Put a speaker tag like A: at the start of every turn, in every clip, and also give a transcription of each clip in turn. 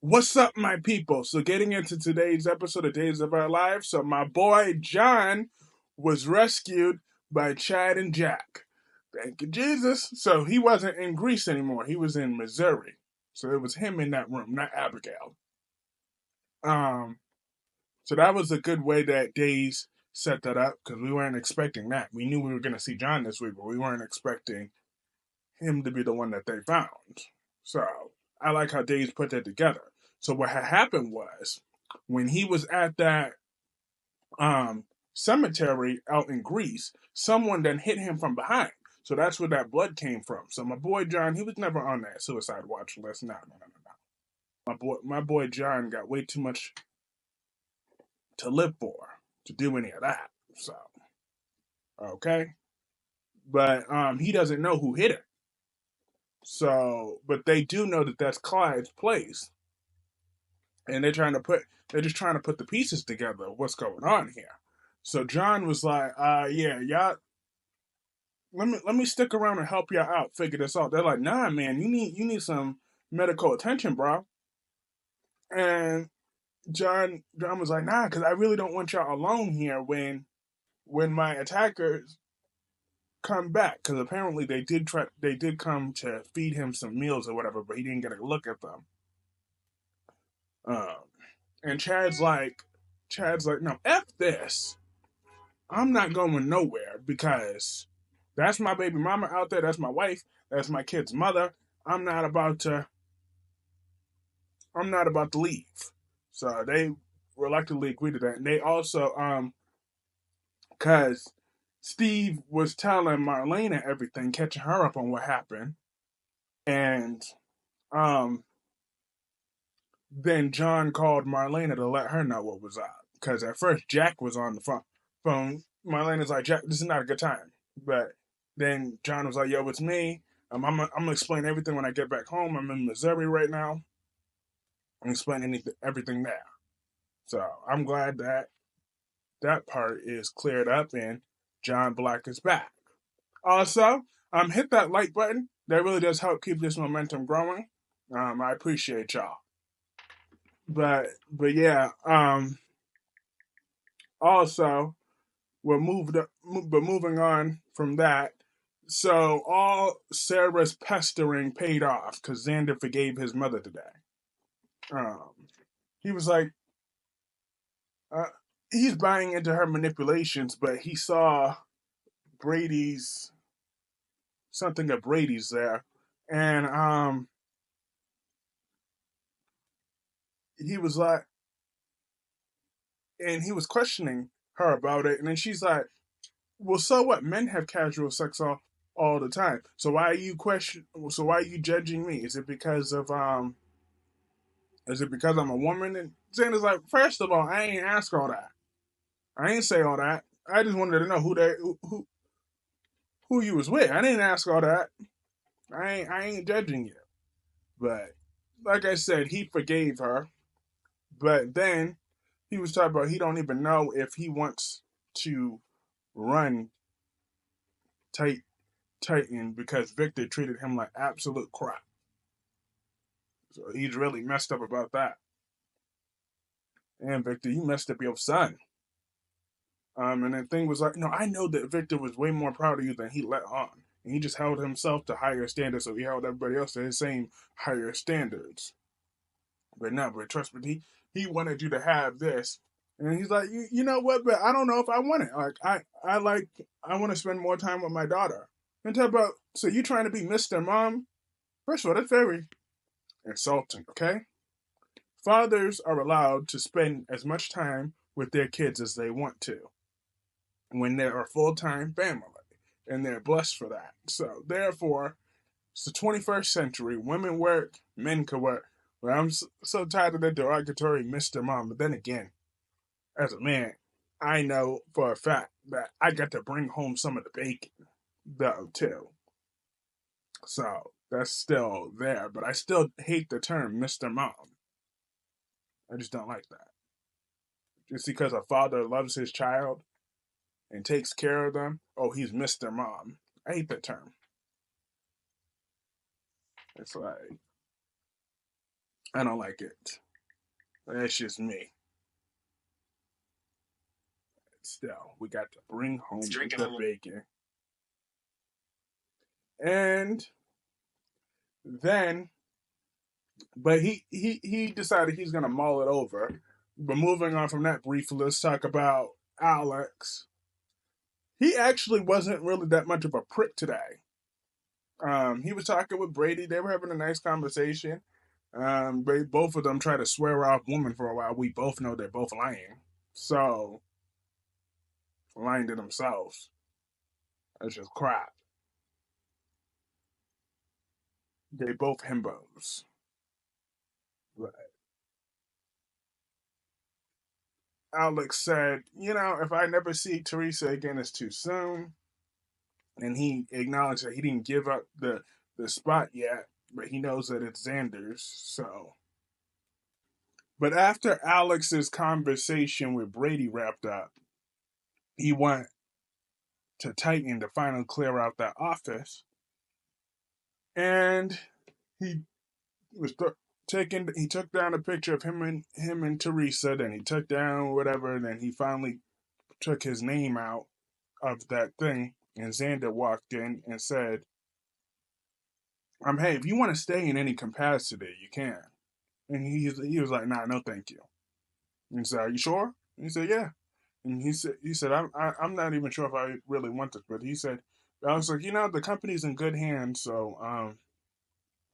A: What's up, my people? So, getting into today's episode of Days of Our Lives. So, my boy John was rescued by Chad and Jack. Thank you, Jesus. So, he wasn't in Greece anymore. He was in Missouri. So, it was him in that room, not Abigail. Um, so that was a good way that Days set that up because we weren't expecting that. We knew we were going to see John this week, but we weren't expecting him to be the one that they found. So I like how Days put that together. So what had happened was when he was at that um, cemetery out in Greece, someone then hit him from behind. So that's where that blood came from. So my boy John, he was never on that suicide watch list. No, no, no, no, no. My boy John got way too much to live for to do any of that. So okay, but he doesn't know who hit him. So, but they do know that that's Clyde's place, and they're just trying to put the pieces together of what's going on here. So John was like, yeah, y'all, let me stick around and help y'all out, figure this out. They're like, nah, man, you need some medical attention, bro. And John was like, nah, because I really don't want y'all alone here when my attackers come back, because apparently they did come to feed him some meals or whatever, but he didn't get a look at them. Um, and Chad's like, no, f this. I'm not going nowhere because that's my baby mama out there. That's my wife. That's my kid's mother. I'm not about to. I'm not about to leave. So they reluctantly agreed to that, and they also because Steve was telling Marlena everything, catching her up on what happened, and um then John called Marlena to let her know what was up. Because at first Jack was on the phone. Marlena's like, Jack, this is not a good time. But then John was like, yo, it's me. I'm gonna explain everything when I get back home. I'm in Missouri right now. I'm explaining everything there. So I'm glad that that part is cleared up and John Black is back. Also, hit that like button. That really does help keep this momentum growing. I appreciate y'all. But yeah, also but moving on from that. So all Sarah's pestering paid off because Xander forgave his mother today. Um, he was like, uh, he's buying into her manipulations, but he saw Brady's something of Brady's there, and he was like, and he was questioning her about it, and then she's like, well, so what? Men have casual sex all the time. So why are you question? So why are you judging me? Is it because I'm a woman? And Xander's like, first of all, I ain't ask all that. I ain't say all that. I just wanted to know who you was with. I didn't ask all that. I ain't judging you. But like I said, he forgave her. But then he was talking about he don't even know if he wants to run tight Titan because Victor treated him like absolute crap. So he's really messed up about that. And Victor, you messed up your son. And the thing was like, no, I know that Victor was way more proud of you than he let on. And he just held himself to higher standards, so he held everybody else to his same higher standards. But no, but trust me, he wanted you to have this. And he's like, you know what, but I don't know if I want it. I want to spend more time with my daughter. And talk about, so you trying to be Mr. Mom? First of all, that's very insulting, okay? Fathers are allowed to spend as much time with their kids as they want to when they're a full time family, and they're blessed for that. So, therefore, it's the 21st century. Women work, men can work. But I'm so tired of that derogatory Mr. Mom. But then again, as a man, I know for a fact that I got to bring home some of the bacon, though, too. So, that's still there. But I still hate the term Mr. Mom. I just don't like that. Just because a father loves his child and takes care of them, oh, he's Mr. Mom. I hate that term. It's like, I don't like it. That's just me. Still, we got to bring home the bacon. And then, but he decided he's gonna mull it over. But moving on from that briefly, let's talk about Alex. He actually wasn't really that much of a prick today. He was talking with Brady. They were having a nice conversation. Both of them tried to swear off women for a while. We both know they're both lying. So, lying to themselves. That's just crap. They both himbos. But Alex said, if I never see Teresa again, it's too soon. And he acknowledged that he didn't give up the spot yet, but he knows that it's Xander's. So, but after Alex's conversation with Brady wrapped up, he went to Titan to finally clear out that office, and he was taking. He took down a picture of him and Teresa. Then he took down whatever. And then he finally took his name out of that thing, and Xander walked in and said, hey, if you want to stay in any capacity, you can." And he was like, "Nah, no, thank you." And he said, "Are you sure?" And he said, "Yeah." And he said, I'm not even sure if I really want this," but he said, I was like, the company's in good hands, so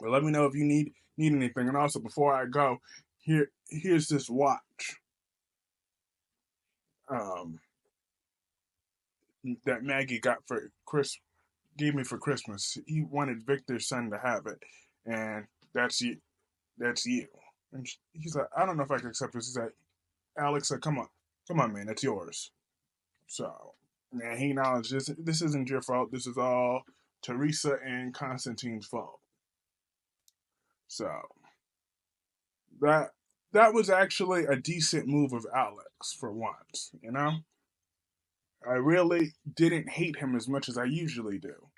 A: but let me know if you need anything. And also, before I go, here's this watch um that Maggie got for Chris gave me for Christmas. He wanted Victor's son to have it, and that's you. That's you. And he's like, "I don't know if I can accept this." He's like, Alex said, come on, man, it's yours." So, man, he acknowledged this isn't your fault. This is all Teresa and Constantine's fault. So that that was actually a decent move of Alex for once. I really didn't hate him as much as I usually do.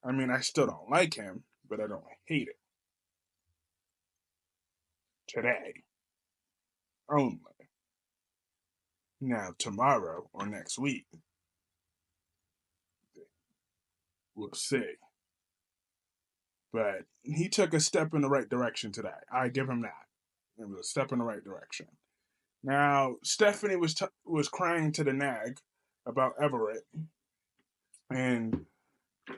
A: I mean, I still don't like him, but I don't hate it today only. Now, tomorrow or next week, we'll see. But he took a step in the right direction today. I give him that. It was a step in the right direction. Now, Stephanie was crying to the nag about Everett, and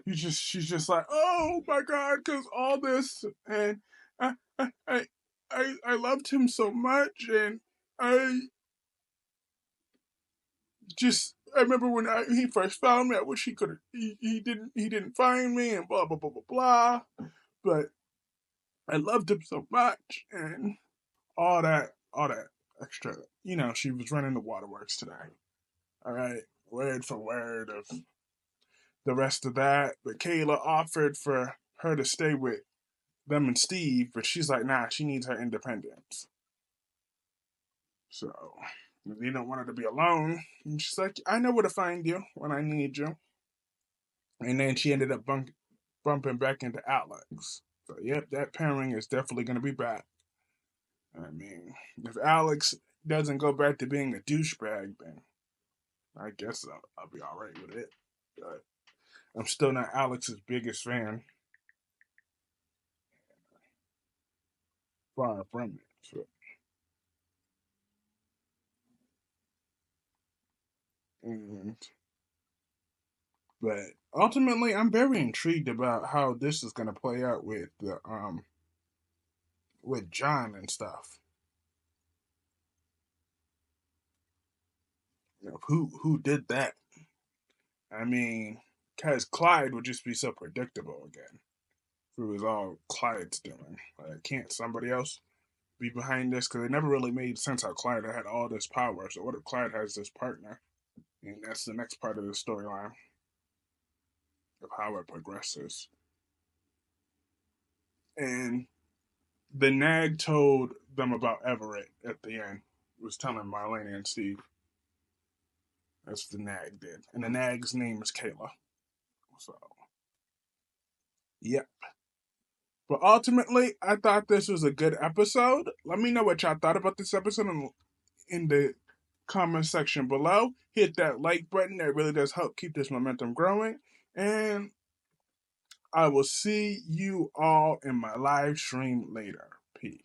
A: she's just like, "Oh my God, because all this, and I, I I loved him so much, and I I remember when he first found me. I wish he didn't find me, and blah blah blah blah blah. But I loved him so much, and all that extra. She was running the waterworks today. All right, word for word of the rest of that. But Kayla offered for her to stay with them and Steve, but she's like, nah, she needs her independence. So they don't want her to be alone. And she's like, I know where to find you when I need you. And then she ended up bumping back into Alex. So, yep, that pairing is definitely going to be back. I mean, if Alex doesn't go back to being a douchebag, then I guess I'll be all right with it. But I'm still not Alex's biggest fan. Far from it. So, and but ultimately, I'm very intrigued about how this is going to play out with the with John and stuff. Who did that? I mean, because Clyde would just be so predictable again. If it was all Clyde's doing, like, can't somebody else be behind this? Because it never really made sense how Clyde had all this power. So what if Clyde has this partner? And that's the next part of the storyline of how it progresses. And the nag told them about Everett at the end. It was telling Marlene and Steve. That's what the nag did. And the nag's name is Kayla. So, yep. But ultimately, I thought this was a good episode. Let me know what y'all thought about this episode in the comment section below. Hit that like button. That really does help keep this momentum growing. And I will see you all in my live stream later. Peace.